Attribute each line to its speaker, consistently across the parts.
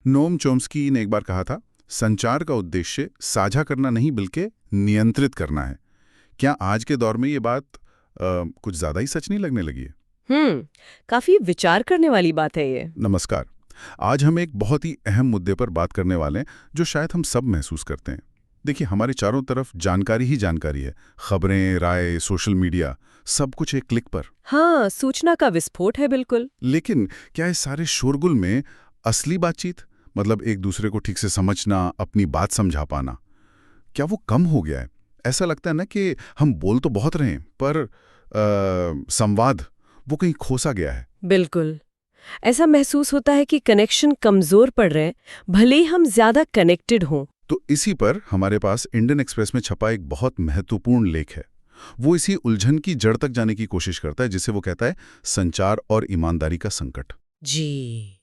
Speaker 1: नोम Chomsky ने एक बार कहा था, संचार का उद्देश्य साझा करना नहीं बल्कि नियंत्रित करना है। क्या आज के दौर में ये बात कुछ ज्यादा ही सच नहीं लगने लगी है?
Speaker 2: काफी विचार करने वाली बात है ये।
Speaker 1: नमस्कार। आज हम एक बहुत ही अहम मुद्दे पर बात करने वाले हैं जो शायद हम सब महसूस करते हैं। देखिए, हमारे चारों तरफ जानकारी ही जानकारी है। खबरें, राय, सोशल मीडिया, सब कुछ एक क्लिक पर।
Speaker 2: हाँ, सूचना का विस्फोट है बिल्कुल।
Speaker 1: लेकिन क्या इस सारे शोरगुल में असली बातचीत, मतलब एक दूसरे को ठीक से समझना, अपनी बात समझा पाना, क्या वो कम हो गया है? ऐसा लगता है ना कि हम बोल तो बहुत रहे हैं पर संवाद वो कहीं खोसा गया है।
Speaker 2: बिल्कुल ऐसा महसूस होता है कि कनेक्शन कमजोर पड़ रहे हैं, भले ही हम ज्यादा कनेक्टेड हों।
Speaker 1: तो इसी पर हमारे पास इंडियन एक्सप्रेस में छपा एक बहुत महत्वपूर्ण लेख है। वो इसी उलझन की जड़ तक जाने की कोशिश करता है, जिसे वो कहता है संचार और ईमानदारी का संकट।
Speaker 2: जी,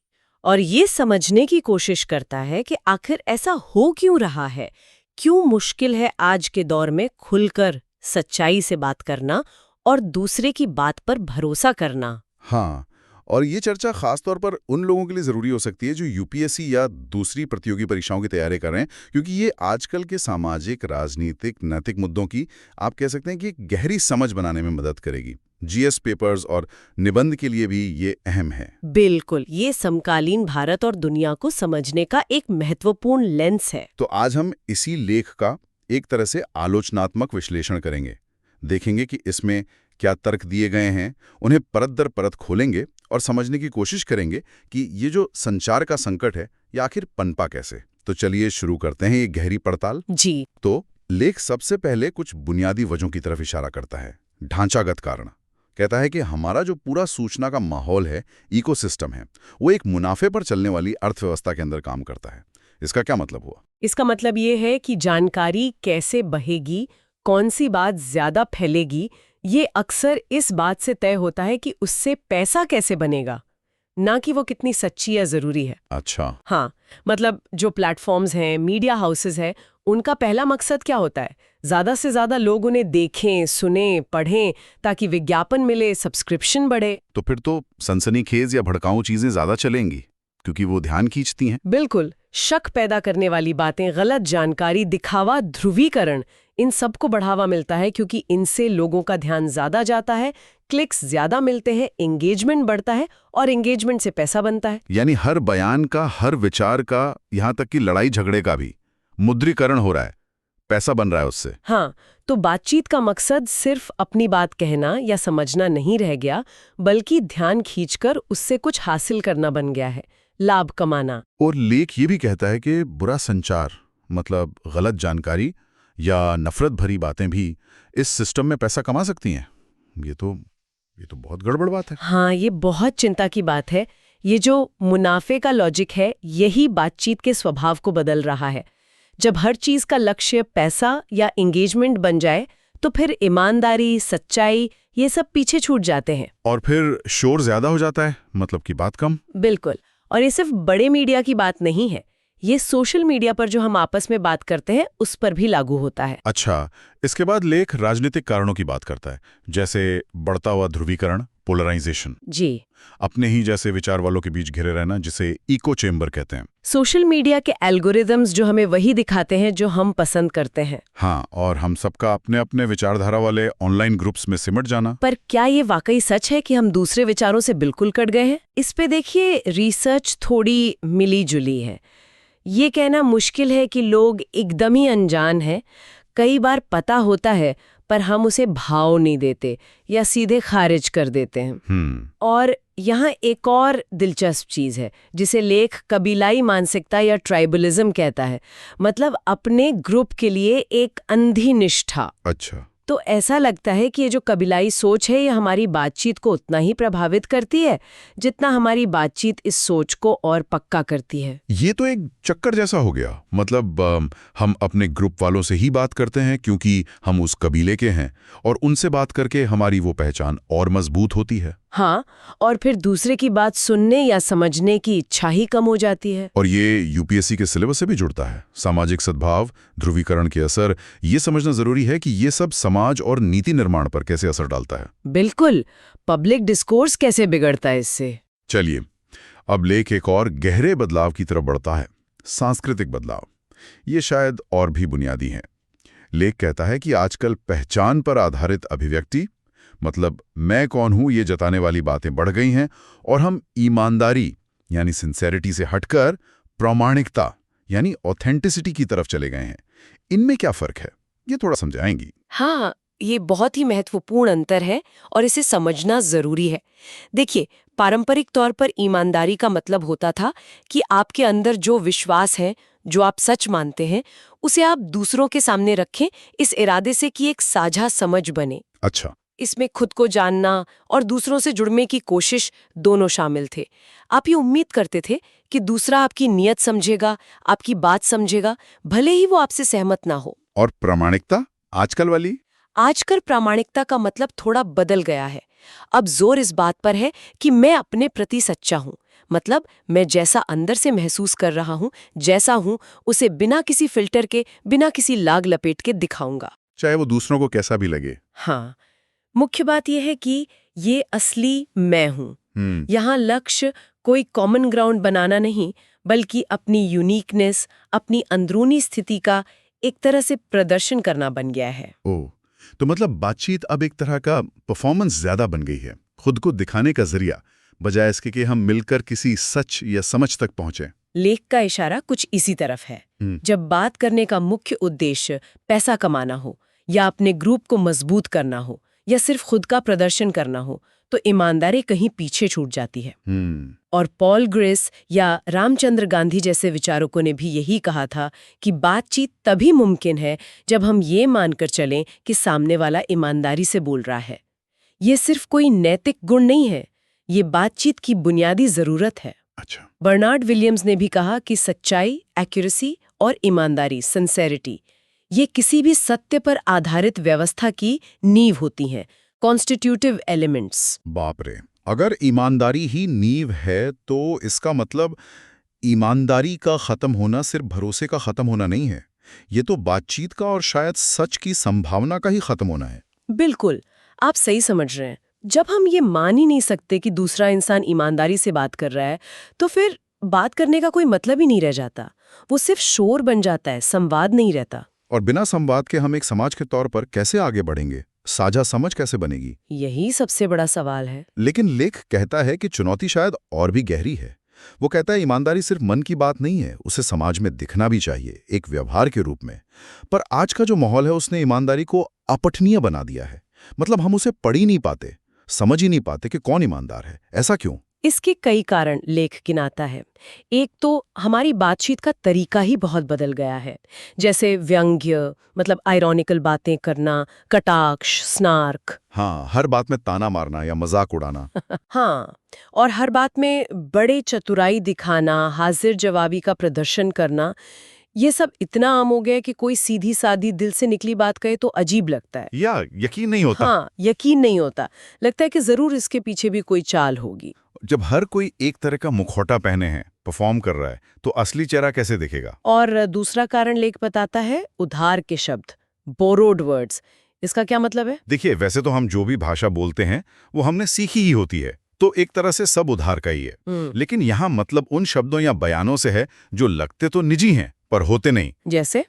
Speaker 2: और ये समझने की कोशिश करता है कि आखिर ऐसा हो क्यों रहा है, क्यों मुश्किल है आज के दौर में खुलकर सच्चाई से बात करना और दूसरे की बात पर भरोसा करना।
Speaker 1: हाँ, और ये चर्चा खास तौर पर उन लोगों के लिए ज़रूरी हो सकती है जो यूपीएससी या दूसरी प्रतियोगी परीक्षाओं की तैयारी कर रहे हैं, क्योंकि ये आजकल के सामाजिक, राजनीतिक, नैतिक मुद्दों की आप कह सकते हैं कि एक गहरी समझ बनाने में मदद करेगी। जीएस पेपर्स और निबंध के लिए भी ये अहम है।
Speaker 2: बिल्कुल, ये समकालीन भारत और दुनिया को समझने का एक महत्वपूर्ण लेंस है।
Speaker 1: तो आज हम इसी लेख का एक तरह से आलोचनात्मक विश्लेषण करेंगे। देखेंगे कि इसमें क्या तर्क दिए गए हैं, उन्हें परत दर परत खोलेंगे और समझने की कोशिश करेंगे कि ये जो संचार का संकट है ये आखिर पनपा कैसे। तो चलिए शुरू करते हैं ये गहरी पड़ताल।
Speaker 2: जी।
Speaker 1: तो लेख सबसे पहले कुछ बुनियादी वजहों की तरफ इशारा करता है। ढांचागत कारण कहता है कि हमारा जो पूरा सूचना का माहौल है, इकोसिस्टम है, वो एक मुनाफे पर चलने वाली अर्थव्यवस्था के अंदर काम करता है। इसका क्या मतलब हुआ?
Speaker 2: इसका मतलब ये है कि जानकारी कैसे बहेगी, कौन सी बात ज्यादा फैलेगी, ये अक्सर इस बात से तय होता है कि उससे पैसा कैसे बनेगा, ना कि वो कितनी सच्ची या जरूरी है।
Speaker 1: अच्छा।
Speaker 2: हाँ, मतलब जो प्लेटफॉर्म्स हैं, मीडिया हाउसेस हैं, उनका पहला मकसद क्या होता है? ज्यादा से ज्यादा लोग उन्हें देखें, सुने, पढ़ें, ताकि विज्ञापन मिले, सब्सक्रिप्शन बढ़े।
Speaker 1: तो फिर तो सनसनीखेज या भड़काऊ चीजें ज्यादा चलेंगी क्योंकि वो ध्यान खींचती हैं।
Speaker 2: बिल्कुल, शक पैदा करने वाली बातें, गलत जानकारी, दिखावा, ध्रुवीकरण, इन सबको बढ़ावा मिलता है क्योंकि इनसे लोगों का ध्यान ज्यादा जाता है, क्लिक्स ज्यादा मिलते हैं, एंगेजमेंट बढ़ता है और एंगेजमेंट से पैसा बनता है।
Speaker 1: यानी हर बयान का, हर विचार का, यहाँ तक कि लड़ाई झगड़े का भी मुद्रीकरण हो रहा है, पैसा बन रहा है उससे।
Speaker 2: हाँ, तो बातचीत का मकसद सिर्फ अपनी बात कहना या समझना नहीं रह गया, बल्कि ध्यान खींचकर उससे कुछ हासिल करना बन गया है, लाभ कमाना।
Speaker 1: और लेख ये भी कहता है कि बुरा संचार, मतलब गलत जानकारी या नफरत भरी बातें भी इस सिस्टम में पैसा कमा सकती हैं। ये तो बहुत गड़बड़ बात है।
Speaker 2: हाँ, ये बहुत चिंता की बात है। ये जो मुनाफे का लॉजिक है, यही बातचीत के स्वभाव को बदल रहा है। जब हर चीज का लक्ष्य पैसा या एंगेजमेंट बन जाए, तो फिर ईमानदारी, सच्चाई, ये सब पीछे छूट जाते हैं।
Speaker 1: और फिर शोर ज्यादा हो जाता है, मतलब की बात कम।
Speaker 2: बिल्कुल, और ये सिर्फ बड़े मीडिया की बात नहीं है, ये सोशल मीडिया पर जो हम आपस में बात करते हैं उस पर भी लागू होता है।
Speaker 1: अच्छा, इसके बाद लेख राजनीतिक कारणों की बात करता है, जैसे बढ़ता हुआ ध्रुवीकरण, पोलराइजेशन,
Speaker 2: जी,
Speaker 1: अपने ही जैसे विचार वालों के बीच घिरे रहना, जिसे इको चेम्बर कहते हैं।
Speaker 2: सोशल मीडिया के एल्गोरिदम्स जो हमें वही दिखाते हैं जो हम पसंद करते हैं।
Speaker 1: हाँ, और हम सबका अपने अपने विचारधारा वाले ऑनलाइन ग्रुप्स में सिमट जाना।
Speaker 2: पर क्या ये वाकई सच है कि हम दूसरे विचारों से बिल्कुल कट गए हैं? इस पे देखिए, रिसर्च थोड़ी मिली जुली है। ये कहना मुश्किल है कि लोग एकदम ही अनजान हैं। कई बार पता होता है पर हम उसे भाव नहीं देते या सीधे खारिज कर देते हैं। और यहाँ एक और दिलचस्प चीज है जिसे लेख कबीलाई मानसिकता या ट्राइबलिज्म कहता है, मतलब अपने ग्रुप के लिए एक अंधी निष्ठा।
Speaker 1: अच्छा।
Speaker 2: तो ऐसा लगता है कि ये जो कबीलाई सोच है ये हमारी बातचीत को उतना ही प्रभावित करती है जितना हमारी बातचीत इस सोच को और पक्का करती है।
Speaker 1: ये तो एक चक्कर जैसा हो गया, मतलब हम अपने ग्रुप वालों से ही बात करते हैं क्योंकि हम उस कबीले के हैं, और उनसे बात करके हमारी वो पहचान और मजबूत होती है।
Speaker 2: हाँ, और फिर दूसरे की बात सुनने या समझने की इच्छा ही कम हो जाती है।
Speaker 1: और ये यूपीएससी के सिलेबस से भी जुड़ता है। सामाजिक सद्भाव, ध्रुवीकरण के असर, ये समझना जरूरी है कि ये सब समाज और नीति निर्माण पर कैसे असर डालता है।
Speaker 2: बिल्कुल, पब्लिक डिस्कोर्स कैसे बिगड़ता है इससे।
Speaker 1: चलिए अब लेख एक और गहरे बदलाव की तरफ बढ़ता है, सांस्कृतिक बदलाव। ये शायद और भी बुनियादी है। लेख कहता है कि आजकल पहचान पर आधारित अभिव्यक्ति, मतलब मैं कौन हूं ये जताने वाली बातें बढ़ गई हैं और हम ईमानदारी यानी सिंसेरिटी से हटकर प्रामाणिकता यानी ऑथेंटिसिटी की तरफ चले गए हैं। इनमें क्या फर्क है, ये थोड़ा समझाएंगी?
Speaker 2: हाँ, ये बहुत ही महत्वपूर्ण अंतर है और इसे समझना जरूरी है। देखिए, पारंपरिक तौर पर ईमानदारी का मतलब होता था कि आपके अंदर जो विश्वास है, जो आप सच मानते हैं, उसे आप दूसरों के सामने रखें, इस इरादे से कि एक साझा समझ बने।
Speaker 1: अच्छा।
Speaker 2: इसमें खुद को जानना और दूसरों से जुड़ने की कोशिश दोनों शामिल थे। आप ये उम्मीद करते थे कि दूसरा आपकी नीयत समझेगा, आपकी बात समझेगा, भले ही वो आपसे सहमत ना हो।
Speaker 1: और प्रामाणिकता आजकल वाली?
Speaker 2: आजकल प्रामाणिकता का मतलब थोड़ा बदल गया है। अब जोर इस बात पर है कि मैं अपने प्रति सच्चा हूँ। मतलब मैं जैसा अंदर से महसूस कर रहा हूँ, जैसा हूँ, उसे बिना किसी फिल्टर के, बिना किसी लाग लपेट के दिखाऊंगा,
Speaker 1: चाहे वो दूसरों को कैसा भी लगे।
Speaker 2: हाँ, मुख्य बात यह है कि ये असली मैं हूँ। यहाँ लक्ष्य कोई कॉमन ग्राउंड बनाना नहीं, बल्कि अपनी यूनिकनेस, अपनी अंदरूनी स्थिति का एक तरह से प्रदर्शन करना बन गया है।
Speaker 1: ओह, तो मतलब बातचीत अब एक तरह का परफॉर्मेंस ज्यादा बन गई है, खुद को दिखाने का जरिया, बजाय इसके कि हम मिलकर किसी सच या समझ तक पहुंचे।
Speaker 2: लेख का इशारा कुछ इसी तरफ है। जब बात करने का मुख्य उद्देश्य पैसा कमाना हो, या अपने ग्रुप को मजबूत करना हो, या सिर्फ खुद का प्रदर्शन करना हो, तो ईमानदारी कहीं पीछे छूट जाती है। और पॉल ग्रेस या रामचंद्र गांधी जैसे विचारकों ने भी यही कहा था कि बातचीत तभी मुमकिन है जब हम ये मानकर चलें कि सामने वाला ईमानदारी से बोल रहा है। ये सिर्फ कोई नैतिक गुण नहीं है, ये बातचीत की बुनियादी जरूरत है।
Speaker 1: अच्छा।
Speaker 2: बर्नार्ड विलियम्स ने भी कहा कि सच्चाई, एक्यूरेसी और ईमानदारी, सिंसेरिटी, ये किसी भी सत्य पर आधारित व्यवस्था की नींव होती हैं, कॉन्स्टिट्यूटिव एलिमेंट्स।
Speaker 1: बाप रे, अगर ईमानदारी ही नींव है तो इसका मतलब ईमानदारी का खत्म होना सिर्फ भरोसे का खत्म होना नहीं है, ये तो बातचीत का और शायद सच की संभावना का ही खत्म होना है।
Speaker 2: बिल्कुल, आप सही समझ रहे हैं। जब हम ये मान ही नहीं सकते कि दूसरा इंसान ईमानदारी से बात कर रहा है, तो फिर बात करने का कोई मतलब ही नहीं रह जाता। वो सिर्फ शोर बन जाता है, संवाद नहीं रहता।
Speaker 1: और बिना संवाद के हम एक समाज के तौर पर कैसे आगे बढ़ेंगे, साझा समझ कैसे बनेगी?
Speaker 2: यही सबसे बड़ा सवाल है।
Speaker 1: लेकिन लेख कहता है कि चुनौती शायद और भी गहरी है। वो कहता है ईमानदारी सिर्फ मन की बात नहीं है, उसे समाज में दिखना भी चाहिए, एक व्यवहार के रूप में। पर आज का जो माहौल है उसने ईमानदारी को अपठनीय बना दिया है। मतलब हम उसे पढ़ ही नहीं पाते, समझ ही नहीं पाते कि कौन ईमानदार है। ऐसा क्यों?
Speaker 2: इसके कई कारण लेख गिनाता है। एक तो हमारी बातचीत का तरीका ही बहुत बदल गया है। जैसे व्यंग्य, मतलब आयरॉनिकल बातें करना, कटाक्ष, स्नार्क।
Speaker 1: हाँ, हर बात में ताना मारना या मजाक उड़ाना।
Speaker 2: हाँ, और हर बात में बड़े चतुराई दिखाना, हाजिर जवाबी का प्रदर्शन करना, ये सब इतना आम हो गया कि कोई सीधी सादी दिल से निकली बात कहे तो अजीब लगता है,
Speaker 1: या यकीन नहीं होता।
Speaker 2: हाँ, यकीन नहीं होता। लगता है कि जरूर इसके पीछे भी कोई चाल होगी।
Speaker 1: जब हर कोई एक तरह का मुखौटा पहने हैं, परफॉर्म कर रहा है, तो असली चेहरा कैसे दिखेगा?
Speaker 2: और दूसरा कारण लेख बताता है उधार के शब्द, बोरोड वर्ड्स। इसका क्या मतलब है?
Speaker 1: देखिए, वैसे तो हम जो भी भाषा बोलते हैं वो हमने सीखी ही होती है, तो एक तरह से सब उधार का ही है। लेकिन यहाँ मतलब उन शब्दों या बयानों से है जो लगते तो निजी हैं पर होते नहीं।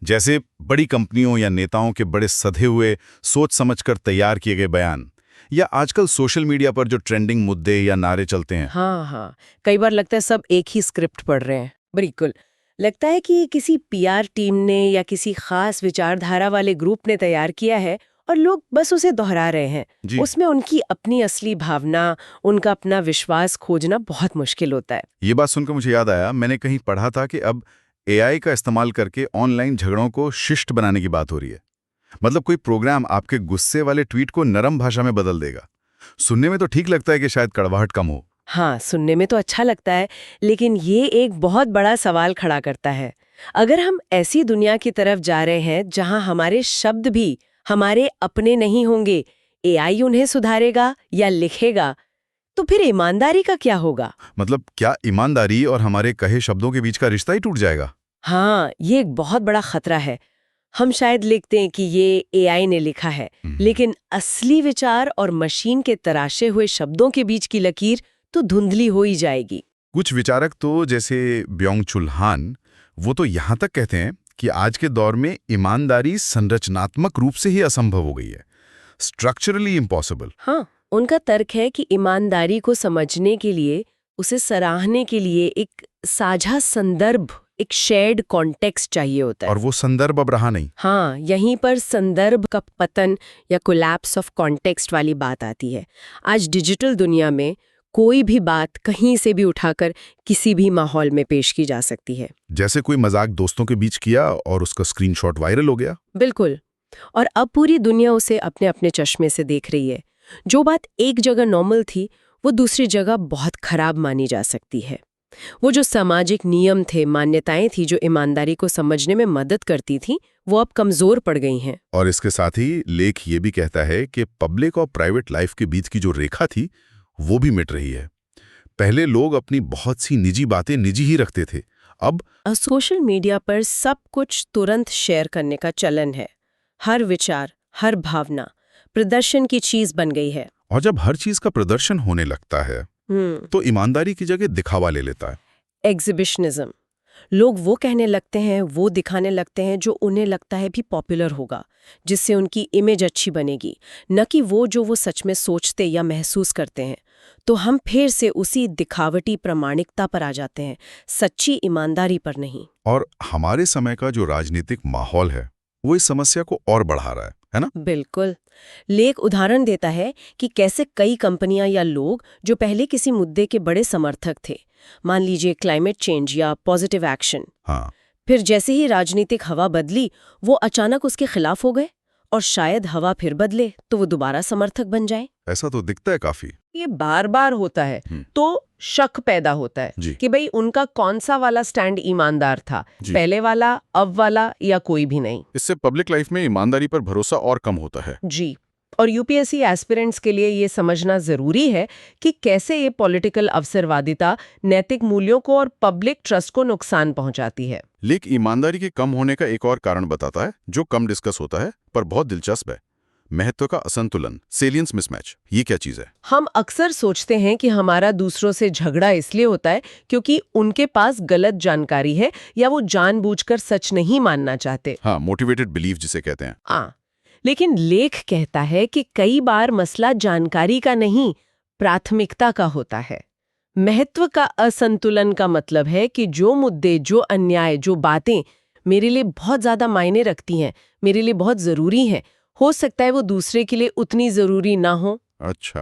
Speaker 1: जैसे बड़ी कंपनियों या नेताओं के बड़े सधे हुए, सोच समझकर तैयार किए गए बयान, या आजकल सोशल मीडिया पर जो ट्रेंडिंग मुद्दे या नारे चलते हैं।
Speaker 2: हाँ, कई बार लगता है सब एक ही स्क्रिप्ट पढ़ रहे हैं। बिल्कुल, लगता है कि किसी पीआर टीम ने या किसी खास विचारधारा वाले ग्रुप ने तैयार किया है और लोग बस उसे दोहरा रहे हैं। उसमें उनकी अपनी असली भावना, उनका अपना विश्वास खोजना बहुत मुश्किल होता है।
Speaker 1: ये बात सुनकर मुझे याद आया, मैंने कहीं पढ़ा था कि अब एआई का इस्तेमाल करके ऑनलाइन झगड़ों को शिष्ट बनाने की बात हो रही है। मतलब कोई प्रोग्राम आपके गुस्से वाले ट्वीट को नरम भाषा में बदल देगा। सुनने में तो ठीक लगता है कि शायद कड़वाहट कम हो।
Speaker 2: हाँ, सुनने में तो अच्छा लगता है, लेकिन ये एक बहुत बड़ा सवाल खड़ा करता है। अगर हम ऐसी दुनिया की तरफ जा रहे हैं जहां हमारे शब्द भी हमारे अपने नहीं होंगे, एआई उन्हें सुधारेगा या लिखेगा, तो फिर ईमानदारी का क्या होगा?
Speaker 1: मतलब क्या ईमानदारी और हमारे कहे शब्दों के बीच का रिश्ता ही टूट जाएगा?
Speaker 2: हाँ, ये एक बहुत बड़ा खतरा है। हम शायद लिखते हैं कि ये एआई ने लिखा है, लेकिन असली विचार और मशीन के तराशे हुए शब्दों के बीच की लकीर तो धुंधली हो ही जाएगी।
Speaker 1: कुछ विचारक तो जैसे ब्योंग चुल हान, वो तो यहाँ तक कहते हैं कि आज के दौर में ईमानदारी संरचनात्मक रूप से ही असंभव हो गई है, स्ट्रक्चरली इम्पॉसिबल।
Speaker 2: हाँ, उनका तर्क है कि ईमानदारी को समझने के लिए, उसे सराहने के लिए एक साझा संदर्भ, एक शेयर्ड कॉन्टेक्स्ट चाहिए होता है।
Speaker 1: और वो संदर्भ अब रहा नहीं।
Speaker 2: हाँ, यहीं पर संदर्भ का पतन या कोलैप्स ऑफ कॉन्टेक्स्ट वाली बात आती है। आज डिजिटल दुनिया में कोई भी बात कहीं से भी उठाकर किसी भी माहौल में पेश की जा सकती है।
Speaker 1: जैसे कोई मजाक दोस्तों के बीच किया और उसका स्क्रीनशॉट वायरल हो गया।
Speaker 2: बिल्कुल। और अब पूरी दुनिया उसे अपने अपने चश्मे से देख रही है। जो बात एक जगह नॉर्मल थी, वो दूसरी जगह बहुत खराब मानी जा सकती है। वो जो सामाजिक नियम थे, मान्यताएं थी जो ईमानदारी को समझने में मदद करती थी, वो अब कमजोर पड़ गई हैं।
Speaker 1: और इसके साथ ही लेख ये भी कहता है कि पब्लिक और प्राइवेट लाइफ के बीच की जो रेखा थी, वो भी मिट रही है। पहले लोग अपनी बहुत सी निजी बातें निजी ही रखते थे, अब
Speaker 2: सोशल मीडिया पर सब कुछ तुरंत शेयर करने का चलन है। हर विचार, हर भावना प्रदर्शन की चीज बन गई है।
Speaker 1: और जब हर चीज का प्रदर्शन होने लगता है तो ईमानदारी की जगह दिखावा ले लेता है।
Speaker 2: एग्जिबिशनिज्म। लोग वो कहने लगते हैं, वो दिखाने लगते हैं जो उन्हें लगता है भी पॉपुलर होगा, जिससे उनकी इमेज अच्छी बनेगी, न कि वो सच में सोचते या महसूस करते हैं। तो हम फिर से उसी दिखावटी प्रामाणिकता पर आ जाते हैं, सच्ची ईमानदारी पर नहीं।
Speaker 1: और हमारे समय का जो राजनीतिक माहौल है, वो इस समस्या को और बढ़ा रहा है ना?
Speaker 2: बिल्कुल। लेख उदाहरण देता है कि कैसे कई कंपनियां या लोग जो पहले किसी मुद्दे के बड़े समर्थक थे, मान लीजिए क्लाइमेट चेंज या पॉजिटिव एक्शन,
Speaker 1: हाँ,
Speaker 2: फिर जैसे ही राजनीतिक हवा बदली, वो अचानक उसके खिलाफ हो गए। और शायद हवा फिर बदले तो वो दोबारा समर्थक बन जाए।
Speaker 1: ऐसा तो दिखता है काफी।
Speaker 3: ये बार बार होता है तो शक पैदा होता है कि भाई उनका कौन सा वाला स्टैंड ईमानदार था, पहले वाला, अब वाला, या कोई भी नहीं।
Speaker 1: इससे पब्लिक लाइफ में ईमानदारी पर भरोसा और कम होता है।
Speaker 3: जी। और यूपीएससी एस्पिरेंट्स के लिए ये समझना जरूरी है कि कैसे ये पॉलिटिकल अवसरवादिता नैतिक मूल्यों को और पब्लिक ट्रस्ट को नुकसान पहुंचाती है।
Speaker 1: लेकिन ईमानदारी के कम होने का एक और कारण बताता है जो कम डिस्कस होता है पर बहुत दिलचस्प है। महत्व का असंतुलन, सेलियंस मिसमैच। ये क्या चीज है?
Speaker 3: हम अक्सर सोचते हैं कि हमारा दूसरों से झगड़ा इसलिए होता है क्योंकि उनके पास गलत जानकारी है या वो जानबूझकर सच नहीं मानना चाहते।
Speaker 1: हाँ, मोटिवेटेड बिलीफ जिसे कहते हैं।
Speaker 3: लेकिन लेख कहता है कि कई बार मसला जानकारी का नहीं, प्राथमिकता का होता है। महत्व का असंतुलन का मतलब है कि जो मुद्दे, जो अन्याय, जो बातें मेरे लिए बहुत ज्यादा मायने रखती हैं, मेरे लिए बहुत जरूरी हैं, हो सकता है वो दूसरे के लिए उतनी जरूरी ना हो।
Speaker 1: अच्छा,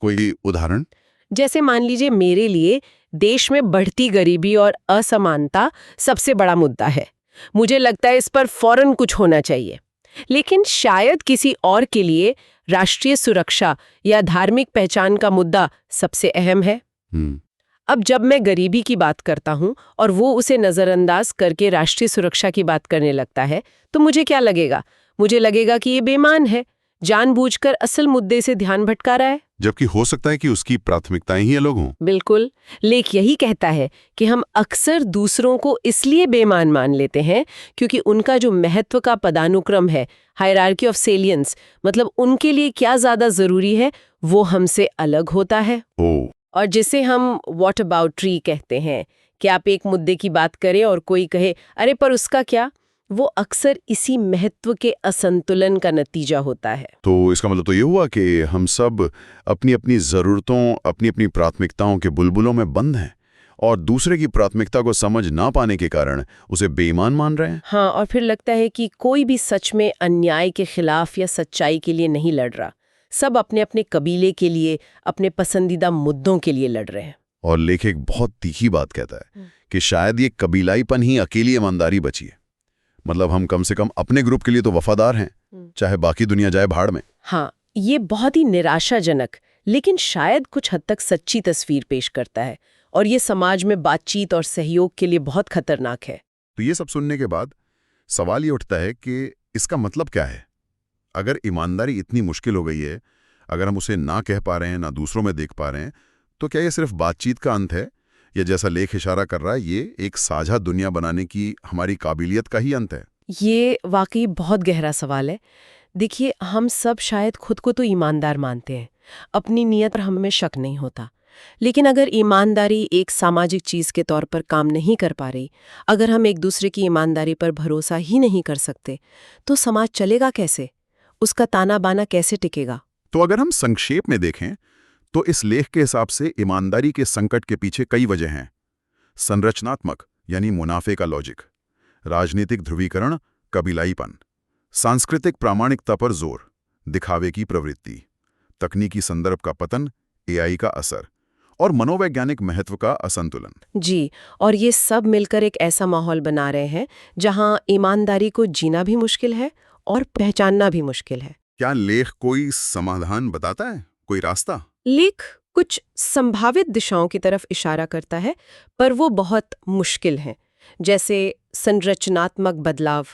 Speaker 1: कोई उदाहरण?
Speaker 3: जैसे मान लीजिए मेरे लिए देश में बढ़ती गरीबी और असमानता सबसे बड़ा मुद्दा है। मुझे लगता है इस पर फौरन कुछ होना चाहिए। लेकिन शायद किसी और के लिए राष्ट्रीय सुरक्षा या धार्मिक पहचान का मुद्दा सबसे अहम है। अब जब मैं गरीबी की बात करता हूं और वो उसे नजरअंदाज करके राष्ट्रीय सुरक्षा की बात करने लगता है, तो मुझे क्या लगेगा? मुझे लगेगा कि ये बेईमान है, जानबूझकर असल मुद्दे से ध्यान भटका रहा है।
Speaker 1: जबकि हो सकता है कि उसकी प्राथमिकताएं ही अलग हों।
Speaker 3: बिल्कुल। लेख यही कहता है कि हम अक्सर दूसरों को इसलिए बेईमान मान लेते हैं क्योंकि उनका जो महत्व का पदानुक्रम है, हायरार्की ऑफ सेलियंस, मतलब उनके लिए क्या ज्यादा जरूरी है, वो हमसे अलग होता है। और जिसे हम व्हाट अबाउट ट्री कहते हैं कि आप एक मुद्दे की बात करें और कोई कहे अरे पर उसका क्या, वो अक्सर इसी महत्व के असंतुलन का नतीजा होता है।
Speaker 1: तो इसका मतलब तो ये हुआ कि हम सब अपनी अपनी ज़रूरतों, अपनी अपनी प्राथमिकताओं के बुलबुलों में बंद हैं और दूसरे की प्राथमिकता को समझ ना पाने के कारण उसे बेईमान मान रहे हैं।
Speaker 3: हाँ, और फिर लगता है कि कोई भी सच में अन्याय के खिलाफ या सच्चाई के लिए नहीं लड़ रहा। सब अपने अपने कबीले के लिए, अपने पसंदीदा मुद्दों के लिए लड़ रहे हैं।
Speaker 1: और लेखक बहुत तीखी बात कहता है कि शायद ये कबीलाईपन ही अकेली ईमानदारी बची है। मतलब हम कम से कम अपने ग्रुप के लिए तो वफादार हैं, चाहे बाकी दुनिया जाए भाड़ में।
Speaker 3: हाँ, ये बहुत ही निराशाजनक लेकिन शायद कुछ हद तक सच्ची तस्वीर पेश करता है और ये समाज में बातचीत और सहयोग के लिए बहुत खतरनाक है।
Speaker 1: तो ये सब सुनने के बाद सवाल ये उठता है कि इसका मतलब क्या है? अगर ईमानदारी इतनी मुश्किल हो गई है, अगर हम उसे ना कह पा रहे हैं, ना दूसरों में देख पा रहे हैं, तो क्या ये सिर्फ बातचीत का अंत है या जैसा लेख इशारा कर रहा है, ये एक साझा दुनिया बनाने की हमारी काबिलियत का ही अंत है?
Speaker 3: ये वाकई बहुत गहरा सवाल है। देखिए, हम सब शायद खुद को तो ईमानदार मानते हैं, अपनी नीयत पर हमें शक नहीं होता, लेकिन अगर ईमानदारी एक सामाजिक चीज के तौर पर काम नहीं कर पा रही, अगर हम एक दूसरे की ईमानदारी पर भरोसा ही नहीं कर सकते, तो समाज चलेगा कैसे? उसका ताना बाना कैसे टिकेगा?
Speaker 1: तो अगर हम संक्षेप में देखें तो इस लेख के हिसाब से ईमानदारी के संकट के पीछे कई वजह हैं। संरचनात्मक यानी मुनाफे का लॉजिक, राजनीतिक ध्रुवीकरण, कबीलाईपन, सांस्कृतिक प्रामाणिकता पर जोर, दिखावे की प्रवृत्ति, तकनीकी संदर्भ का पतन, एआई का असर और मनोवैज्ञानिक महत्व का असंतुलन।
Speaker 3: जी, और ये सब मिलकर एक ऐसा माहौल बना रहे हैं जहां ईमानदारी को जीना भी मुश्किल है और पहचानना भी मुश्किल है।
Speaker 1: क्या लेख कोई समाधान बताता है, कोई रास्ता?
Speaker 3: लेख कुछ संभावित दिशाओं की तरफ इशारा करता है, पर वो बहुत मुश्किल हैं। जैसे संरचनात्मक बदलाव।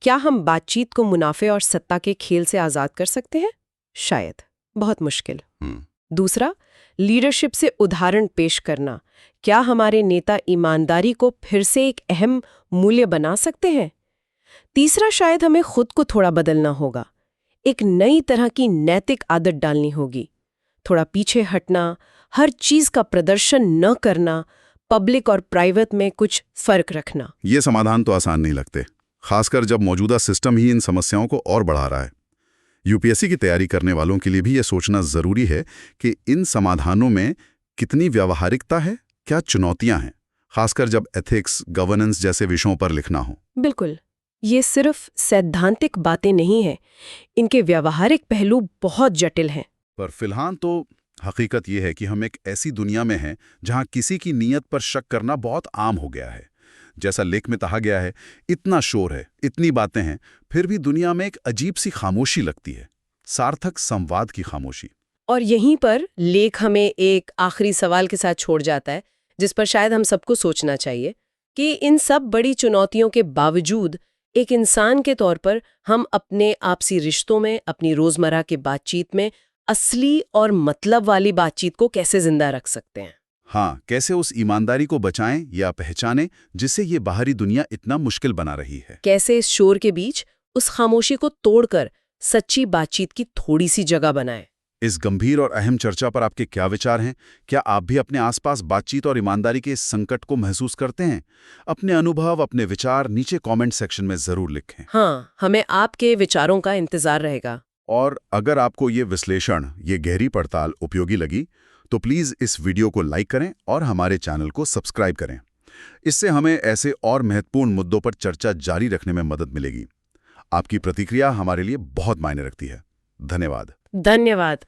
Speaker 3: क्या हम बातचीत को मुनाफे और सत्ता के खेल से आजाद कर सकते हैं? शायद। बहुत मुश्किल। दूसरा, लीडरशिप से उदाहरण पेश करना। क्या हमारे नेता ईमानदारी को फिर से एक अहम मूल्य बना सकते हैं? तीसरा, शायद हमें खुद को थोड़ा बदलना होगा। एक नई तरह की नैतिक आदत डालनी होगी। थोड़ा पीछे हटना, हर चीज का प्रदर्शन न करना, पब्लिक और प्राइवेट में कुछ फर्क रखना।
Speaker 1: ये समाधान तो आसान नहीं लगते, खासकर जब मौजूदा सिस्टम ही इन समस्याओं को और बढ़ा रहा है। यूपीएससी की तैयारी करने वालों के लिए भी ये सोचना जरूरी है कि इन समाधानों में कितनी व्यावहारिकता है, क्या चुनौतियां हैं, खासकर जब एथिक्स, गवर्नेंस जैसे विषयों पर लिखना हो।
Speaker 3: बिल्कुल, ये सिर्फ सैद्धांतिक बातें नहीं हैं, इनके व्यावहारिक पहलू बहुत जटिल हैं।
Speaker 1: पर फिलहाल तो हकीकत यह है कि हम एक ऐसी दुनिया में हैं जहां किसी की नीयत पर शक करना बहुत आम हो गया है। जैसा लेख में कहा गया है, इतना शोर है, इतनी बातें हैं, फिर भी दुनिया में एक अजीब सी खामोशी लगती है, सार्थक संवाद की खामोशी।
Speaker 3: और यहीं पर लेख हमें एक आखिरी सवाल के साथ छोड़ जाता है, जिस पर शायद हम सबको सोचना चाहिए कि इन सब बड़ी चुनौतियों के बावजूद एक इंसान के तौर पर हम अपने आपसी रिश्तों में, अपनी रोजमर्रा की बातचीत में असली और मतलब वाली बातचीत को कैसे जिंदा रख सकते हैं।
Speaker 1: हाँ, कैसे उस ईमानदारी को बचाएं या पहचानें जिससे ये बाहरी दुनिया इतना मुश्किल बना रही है।
Speaker 3: कैसे इस शोर के बीच उस खामोशी को तोड़कर सच्ची बातचीत की थोड़ी सी जगह बनाएं।
Speaker 1: इस गंभीर और अहम चर्चा पर आपके क्या विचार हैं? क्या आप भी अपने आसपास बातचीत और ईमानदारी के इस संकट को महसूस करते हैं? अपने अनुभव, अपने विचार नीचे कमेंट सेक्शन में जरूर लिखें।
Speaker 3: हाँ, हमें आपके विचारों का इंतजार रहेगा।
Speaker 1: और अगर आपको ये विश्लेषण, ये गहरी पड़ताल उपयोगी लगी तो प्लीज़ इस वीडियो को लाइक करें और हमारे चैनल को सब्सक्राइब करें। इससे हमें ऐसे और महत्वपूर्ण मुद्दों पर चर्चा जारी रखने में मदद मिलेगी। आपकी प्रतिक्रिया हमारे लिए बहुत मायने रखती है। धन्यवाद।
Speaker 3: धन्यवाद।